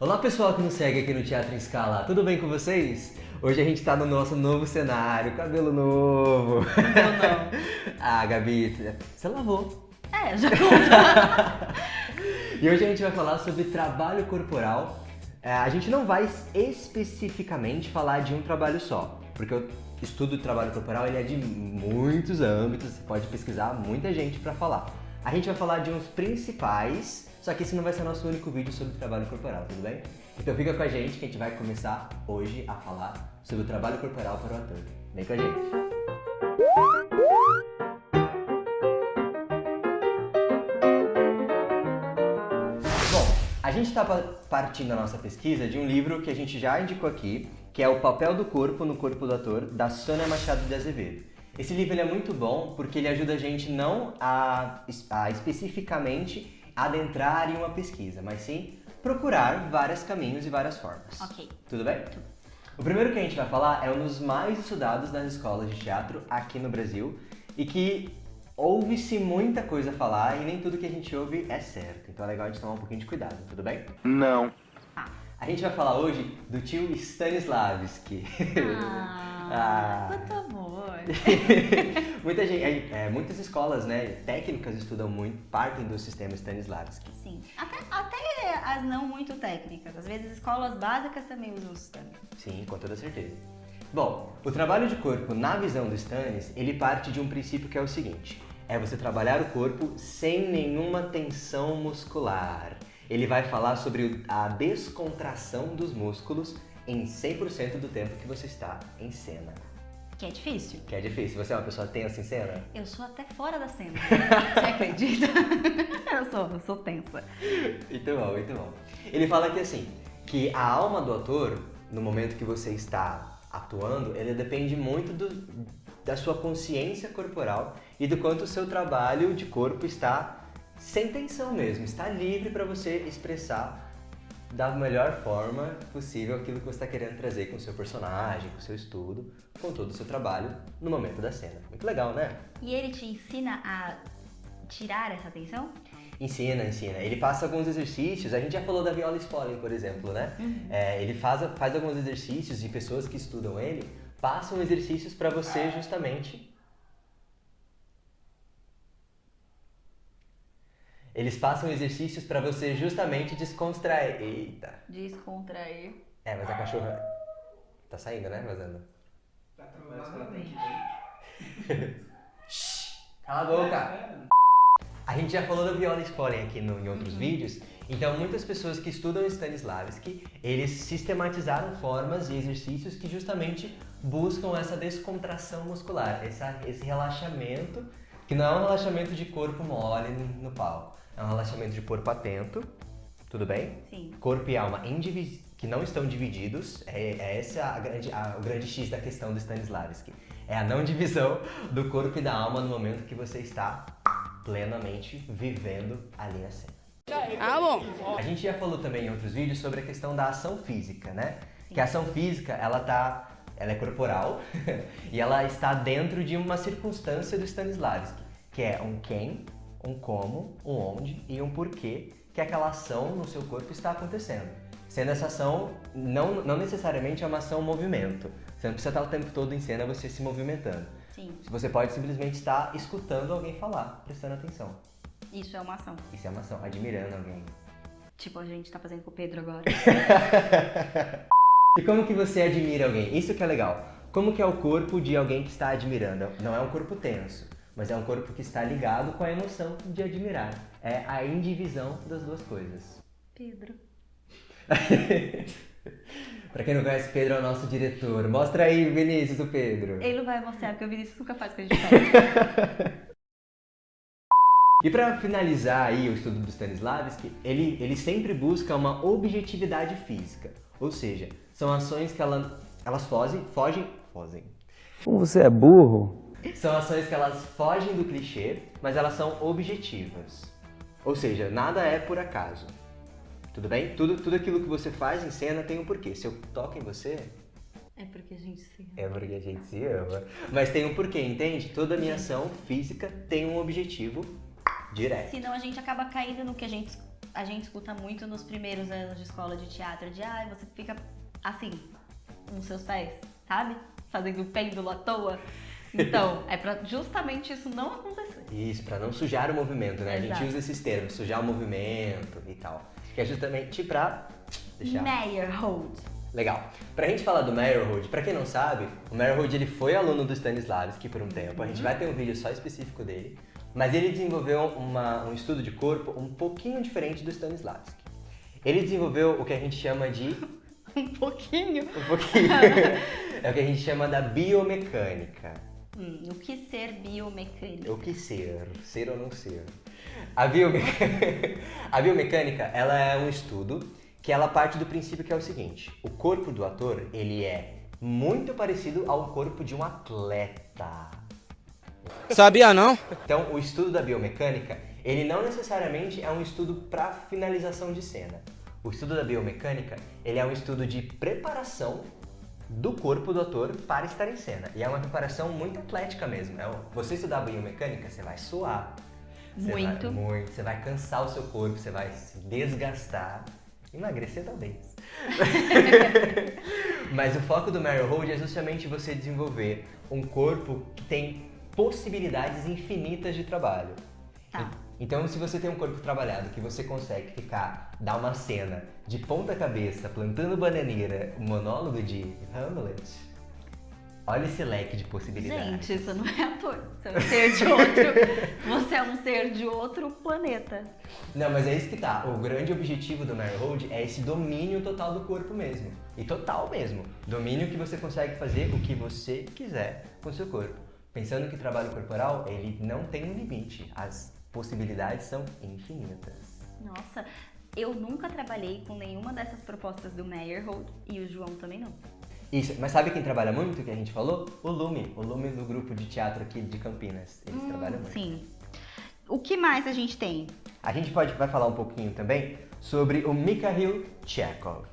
Olá pessoal que nos segue aqui no Teatro em Scala, tudo bem com vocês? Hoje a gente tá no nosso novo cenário, cabelo novo. Não. Ah, Gabi, você lavou. Já conta. E hoje a gente vai falar sobre trabalho corporal. A gente não vai especificamente falar de um trabalho só, porque o estudo do trabalho corporal ele é de muitos âmbitos, você pode pesquisar muita gente para falar. A gente vai falar de uns principais, só que esse não vai ser o nosso único vídeo sobre trabalho corporal, tudo bem? Então fica com a gente que a gente vai começar hoje a falar sobre o trabalho corporal para o ator. Vem com a gente! A gente está partindo da nossa pesquisa de um livro que a gente já indicou aqui, que é O Papel do Corpo no Corpo do Ator, da Sônia Machado de Azevedo. Esse livro ele é muito bom porque ele ajuda a gente não a especificamente adentrar em uma pesquisa, mas sim procurar vários caminhos e várias formas. Ok. Tudo bem? O primeiro que a gente vai falar é um dos mais estudados nas escolas de teatro aqui no Brasil e que ouve-se muita coisa a falar e nem tudo que a gente ouve é certo. Então é legal a gente tomar um pouquinho de cuidado, tudo bem? Não. A gente vai falar hoje do tio Stanislavski. Quanto amor. Muitas escolas, né, técnicas estudam muito, partem do sistema Stanislavski. Sim. Até as não muito técnicas. Às vezes escolas básicas também usam o sistema. Sim, com toda certeza. Bom, o trabalho de corpo na visão do Stanis, ele parte de um princípio que é o seguinte: é você trabalhar o corpo sem nenhuma tensão muscular. Ele vai falar sobre a descontração dos músculos em 100% do tempo que você está em cena. Que é difícil. Que é difícil. Você é uma pessoa tensa em cena? Eu sou até fora da cena. Você acredita? Eu sou tensa. Muito bom, muito bom. Ele fala que assim, que a alma do ator, no momento que você está atuando, ele depende muito da sua consciência corporal e do quanto o seu trabalho de corpo está sem tensão mesmo, está livre para você expressar da melhor forma possível aquilo que você está querendo trazer com o seu personagem, com o seu estudo, com todo o seu trabalho no momento da cena. Muito legal, né? E ele te ensina a tirar essa tensão? Ensina. Ele passa alguns exercícios, a gente já falou da Viola Spolin, por exemplo, né? Ele faz alguns exercícios e pessoas que estudam ele passam exercícios para você justamente... Eles passam exercícios para você justamente descontrair. Eita! Descontrair. Mas a cachorra tá saindo, né, vazando? Tá trabalhando. Cala a boca! A gente já falou da Viola Spolin aqui em outros vídeos, então muitas pessoas que estudam Stanislavski, eles sistematizaram formas e exercícios que justamente buscam essa descontração muscular, esse relaxamento, que não é um relaxamento de corpo mole no palco, é um relaxamento de corpo atento, tudo bem? Sim. Corpo e alma que não estão divididos, esse o grande X da questão do Stanislavski, é a não divisão do corpo e da alma no momento que você está plenamente vivendo ali a cena. Bom. A gente já falou também em outros vídeos sobre a questão da ação física, né? Sim. Que a ação física, ela é corporal e ela está dentro de uma circunstância do Stanislavski, que é um quem, um como, um onde e um porquê que aquela ação no seu corpo está acontecendo. Sendo essa ação, não necessariamente é uma ação movimento. Você não precisa estar o tempo todo em cena você se movimentando. Sim. Você pode simplesmente estar escutando alguém falar, prestando atenção. Isso é uma ação. Isso é uma ação, admirando alguém. Tipo a gente tá fazendo com o Pedro agora. E como que você admira alguém? Isso que é legal. Como que é o corpo de alguém que está admirando? Não é um corpo tenso, mas é um corpo que está ligado com a emoção de admirar. É a indivisão das duas coisas. Pedro. Pra quem não conhece, Pedro é o nosso diretor. Mostra aí, Vinícius, o Pedro. Ele não vai mostrar, porque o Vinícius nunca faz o que a gente faz. E para finalizar aí o estudo do Stanislavski, ele sempre busca uma objetividade física. Ou seja, são ações que elas fogem. Como você é burro? São ações que elas fogem do clichê, mas elas são objetivas. Ou seja, nada é por acaso. Tudo bem? Tudo aquilo que você faz em cena tem um porquê. Se eu toco em você... É porque a gente se ama. É porque a gente se ama. Mas tem um porquê, entende? Toda a minha ação física tem um objetivo direto. Senão a gente acaba caindo no que a gente a gente escuta muito nos primeiros anos de escola de teatro, de você fica assim, nos seus pés, sabe? Fazendo pêndulo à toa. Então, é pra justamente isso não acontecer. Isso, pra não sujar o movimento, né? A Exato. gente usa esses termos, sujar o movimento e tal. Que é justamente pra deixar... Meyerhold. Legal. Pra gente falar do Meyerhold, pra quem não sabe, o Meyerhold ele foi aluno do Stanislavski por um tempo. A gente vai ter um vídeo só específico dele. Mas ele desenvolveu um estudo de corpo um pouquinho diferente do Stanislavski. Ele desenvolveu o que a gente chama de... Um pouquinho? Um pouquinho. É o que a gente chama da biomecânica. O que ser biomecânico? O que ser ou não ser. A biomecânica, ela é um estudo que ela parte do princípio que é o seguinte: o corpo do ator, ele é muito parecido ao corpo de um atleta. Sabia não? Então, o estudo da biomecânica, ele não necessariamente é um estudo para finalização de cena. O estudo da biomecânica, ele é um estudo de preparação do corpo do ator para estar em cena. E é uma preparação muito atlética mesmo. Você estudar biomecânica, você vai suar. Muito. Você vai cansar o seu corpo, você vai se desgastar. Emagrecer talvez. Mas o foco do Meyerhold é justamente você desenvolver um corpo que tem possibilidades infinitas de trabalho. Tá. Então, se você tem um corpo trabalhado que você consegue dar uma cena de ponta cabeça, plantando bananeira, um monólogo de Hamlet, olha esse leque de possibilidades. Gente, isso não é ator. Você é um ser de outro. Você é um ser de outro planeta. Não, mas é isso que tá. O grande objetivo do Meyerhold é esse domínio total do corpo mesmo. E total mesmo. Domínio que você consegue fazer o que você quiser com o seu corpo. Pensando que o trabalho corporal, ele não tem um limite. As possibilidades são infinitas. Nossa, eu nunca trabalhei com nenhuma dessas propostas do Meyerhold e o João também não. Isso, mas sabe quem trabalha muito, que a gente falou? O Lume do grupo de teatro aqui de Campinas. Eles trabalham muito. Sim. O que mais a gente tem? A gente vai falar um pouquinho também sobre o Mikhail Chekhov.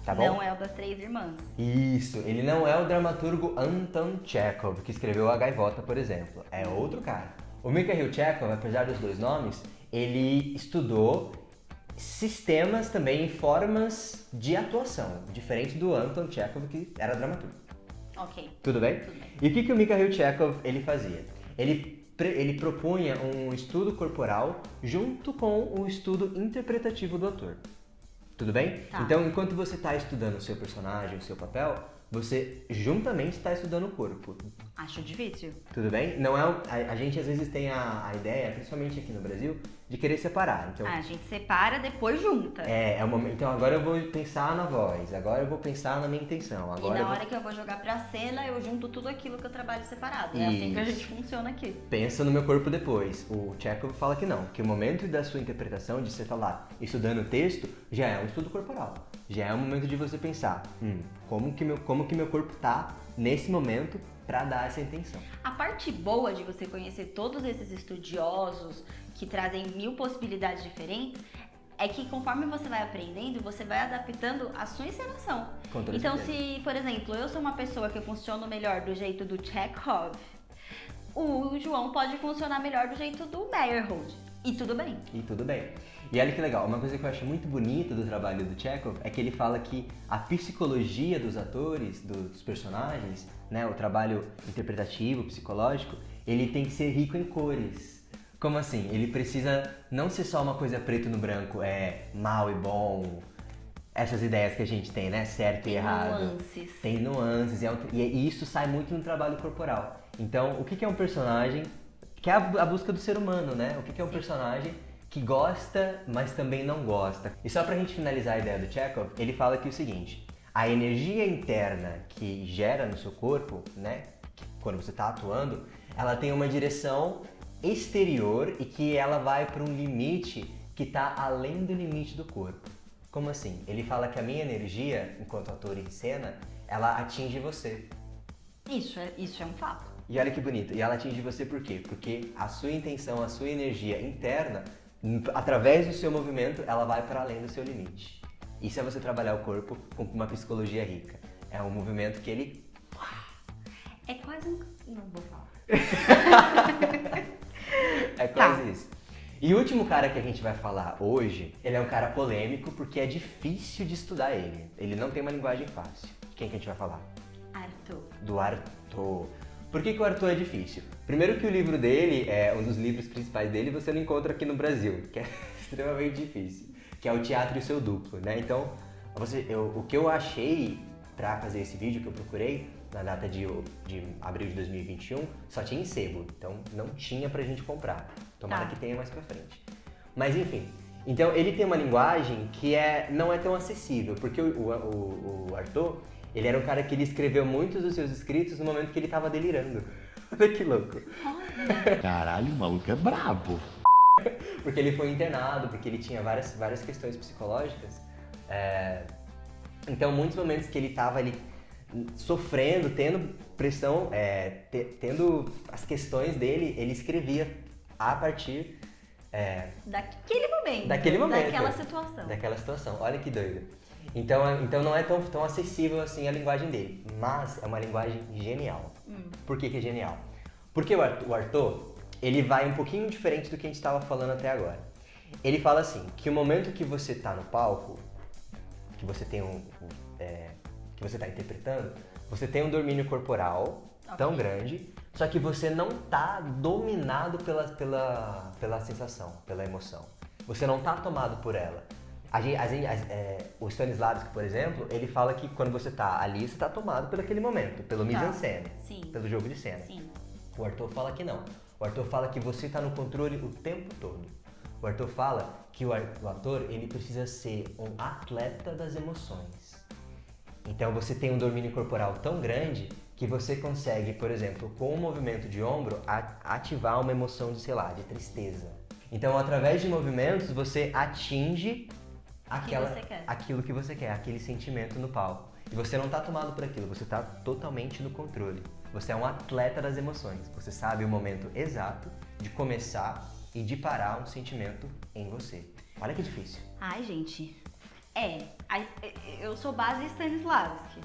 Tá bom? Não é o das Três Irmãs. Isso, ele não é o dramaturgo Anton Chekhov, que escreveu A Gaivota, por exemplo. É outro cara. O Mikhail Chekhov, apesar dos dois nomes, ele estudou sistemas também, formas de atuação, diferente do Anton Chekhov, que era dramaturgo. Ok. Tudo bem? Tudo bem. E o que o Mikhail Chekhov ele fazia? Ele propunha um estudo corporal junto com o estudo interpretativo do ator. Tudo bem? Tá. Então, enquanto você está estudando o seu personagem, o seu papel, você juntamente está estudando o corpo. Acho difícil. Tudo bem? Não é a gente às vezes tem a ideia, principalmente aqui no Brasil, de querer separar. Então, A gente separa, depois junta. é o momento. Então agora eu vou pensar na voz, agora eu vou pensar na minha intenção. Agora E eu na vou... hora que eu vou jogar pra cena, eu junto tudo aquilo que eu trabalho separado. É assim que a Isso. gente funciona aqui. Pensa no meu corpo depois. O Chekhov fala que não, que o momento da sua interpretação, de você falar estudando o texto, já é um estudo corporal. Já é o momento de você pensar, como que meu corpo tá nesse momento para dar essa intenção. A parte boa de você conhecer todos esses estudiosos que trazem 1000 possibilidades diferentes é que conforme você vai aprendendo, você vai adaptando a sua encenação. Com toda Então, certeza. se, por exemplo, eu sou uma pessoa que funciona melhor do jeito do Chekhov, o João pode funcionar melhor do jeito do Meyerhold. E tudo bem. E tudo bem. E olha que legal, uma coisa que eu acho muito bonita do trabalho do Chekhov é que ele fala que a psicologia dos atores, dos personagens, né, o trabalho interpretativo, psicológico, ele tem que ser rico em cores. Como assim? Ele precisa não ser só uma coisa preto no branco, mal e bom, essas ideias que a gente tem, né, certo e errado. Nuances. Tem nuances, e isso sai muito no trabalho corporal. Então, o que é um personagem? Que é a busca do ser humano, né? O que é um personagem que gosta, mas também não gosta. E só pra gente finalizar a ideia do Chekhov, ele fala aqui o seguinte: a energia interna que gera no seu corpo, né, quando você tá atuando, ela tem uma direção exterior e que ela vai para um limite que tá além do limite do corpo. Como assim? Ele fala que a minha energia, enquanto ator em cena, ela atinge você. Isso é um fato. E olha que bonito. E ela atinge você por quê? Porque a sua intenção, a sua energia interna, através do seu movimento, ela vai para além do seu limite. Isso é você trabalhar o corpo com uma psicologia rica. É um movimento que ele... É quase um... Não vou falar. É quase isso. E o último cara que a gente vai falar hoje, ele é um cara polêmico porque é difícil de estudar ele. Ele não tem uma linguagem fácil. Quem que a gente vai falar? Arthur. Do Arthur. Por que o Arthur é difícil? Primeiro que o livro dele, um dos livros principais dele, você não encontra aqui no Brasil, que é extremamente difícil, que é o Teatro e o Seu Duplo, né? Então, o que eu achei pra fazer esse vídeo, que eu procurei, na data de abril de 2021, só tinha em sebo, então não tinha pra gente comprar. Tomara que tenha mais pra frente. Mas enfim, então ele tem uma linguagem que não é tão acessível, porque o Arthur, ele era um cara que ele escreveu muitos dos seus escritos no momento que ele tava delirando. Olha que louco. Caralho, o maluco é brabo. Porque ele foi internado, porque ele tinha várias questões psicológicas. Então, muitos momentos que ele tava ali sofrendo, tendo pressão, tendo as questões dele, ele escrevia a partir Daquele momento. Daquela situação. Olha que doido. Então não é tão acessível assim a linguagem dele, mas é uma linguagem genial. Por que é genial? Porque o Arthur, ele vai um pouquinho diferente do que a gente estava falando até agora. Ele fala assim, que o momento que você está no palco, que você tem que você está interpretando, você tem um domínio corporal tão grande, só que você não está dominado pela sensação, pela emoção. Você não está tomado por ela. O Stanislavski, por exemplo, ele fala que quando você tá ali, você tá tomado por aquele momento, pelo mise-en-scène, pelo jogo de cena. Sim. O Arthur fala que não. O Arthur fala que você tá no controle o tempo todo. O Arthur fala que o ator, ele precisa ser um atleta das emoções. Então você tem um domínio corporal tão grande que você consegue, por exemplo, com um movimento de ombro, ativar uma emoção de, sei lá, de tristeza. Então, através de movimentos, você atinge aquilo que você quer, aquele sentimento no palco. E você não está tomado por aquilo, você está totalmente no controle. Você é um atleta das emoções. Você sabe o momento exato de começar e de parar um sentimento em você. Olha que difícil. Ai, gente. Eu sou base Stanislavski.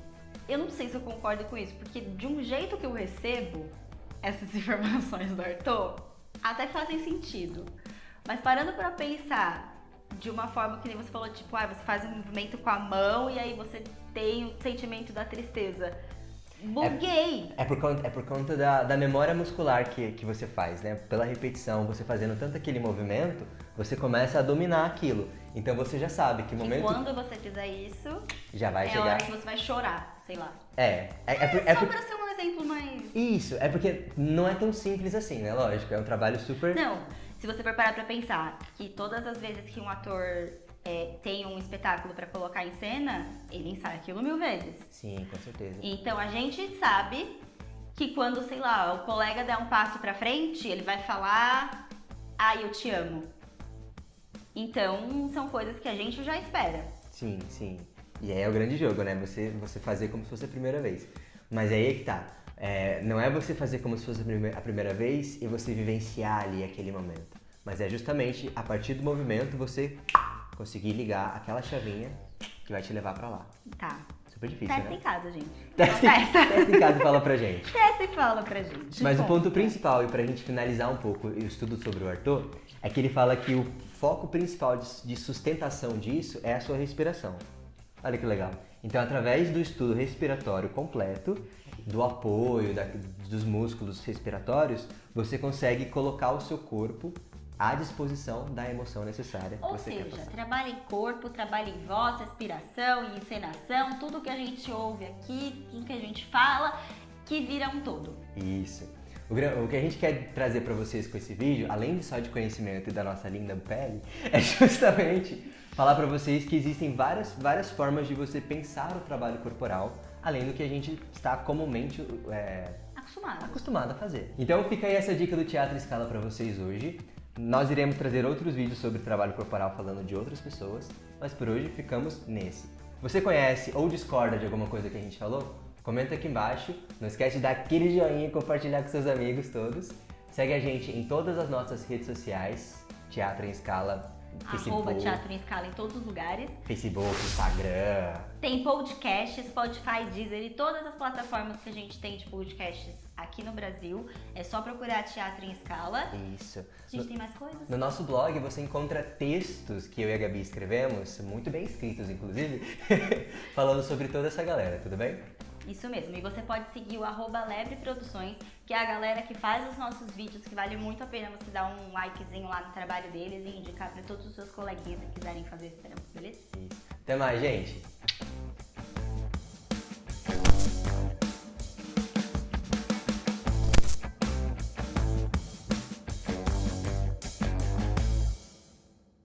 Eu não sei se eu concordo com isso, porque de um jeito que eu recebo essas informações do Arthur, até fazem sentido. Mas parando pra pensar de uma forma que nem você falou, tipo, você faz um movimento com a mão e aí você tem o sentimento da tristeza. Buguei! É por conta da memória muscular que você faz, né? Pela repetição, você fazendo tanto aquele movimento, você começa a dominar aquilo. Então você já sabe que momento... E quando você fizer isso, já vai chegar... a hora que você vai chorar, sei lá. Só pra ser um exemplo mais... Isso, é porque não é tão simples assim, né? Lógico, é um trabalho super... Não, se você for parar pra pensar que todas as vezes que um ator tem um espetáculo pra colocar em cena, ele ensaia aquilo 1000 vezes. Sim, com certeza. Então a gente sabe que quando, sei lá, o colega der um passo pra frente, ele vai falar, eu te amo. Então são coisas que a gente já espera. Sim, sim. E aí é o grande jogo, né? Você fazer como se fosse a primeira vez. Mas aí é que tá. Não é você fazer como se fosse a primeira vez e você vivenciar ali aquele momento. Mas é justamente a partir do movimento você conseguir ligar aquela chavinha que vai te levar pra lá. Tá. Super difícil, Testa né? em casa, gente. Testa em casa e fala pra gente. Testa e fala pra gente. Mas o ponto principal, e pra gente finalizar um pouco o estudo sobre o Arthur, é que ele fala que o foco principal de sustentação disso é a sua respiração. Olha que legal. Então, através do estudo respiratório completo, do apoio, dos músculos respiratórios, você consegue colocar o seu corpo à disposição da emoção necessária. Ou seja, trabalha em corpo, trabalha em voz, respiração, em encenação, tudo que a gente ouve aqui, tudo que a gente fala, que vira um todo. Isso. O que a gente quer trazer para vocês com esse vídeo, além de só de conhecimento e da nossa linda pele, é justamente falar para vocês que existem várias formas de você pensar o trabalho corporal, além do que a gente está comumente acostumado a fazer. Então fica aí essa dica do Teatro à Escala para vocês hoje. Nós iremos trazer outros vídeos sobre trabalho corporal falando de outras pessoas, mas por hoje ficamos nesse. Você conhece ou discorda de alguma coisa que a gente falou? Comenta aqui embaixo, não esquece de dar aquele joinha e compartilhar com seus amigos todos. Segue a gente em todas as nossas redes sociais, Teatro em Escala Arroba Teatro em Escala em todos os lugares. Facebook, Instagram. Tem podcast, Spotify, Deezer e todas as plataformas que a gente tem de podcasts aqui no Brasil. É só procurar Teatro em Escala. Isso. A gente tem mais coisas? No nosso blog você encontra textos que eu e a Gabi escrevemos, muito bem escritos inclusive, falando sobre toda essa galera, tudo bem? Isso mesmo, e você pode seguir o @Lebre Produções, que é a galera que faz os nossos vídeos, que vale muito a pena você dar um likezinho lá no trabalho deles e indicar para todos os seus coleguinhas que quiserem fazer esse trampo, beleza? Até mais, gente!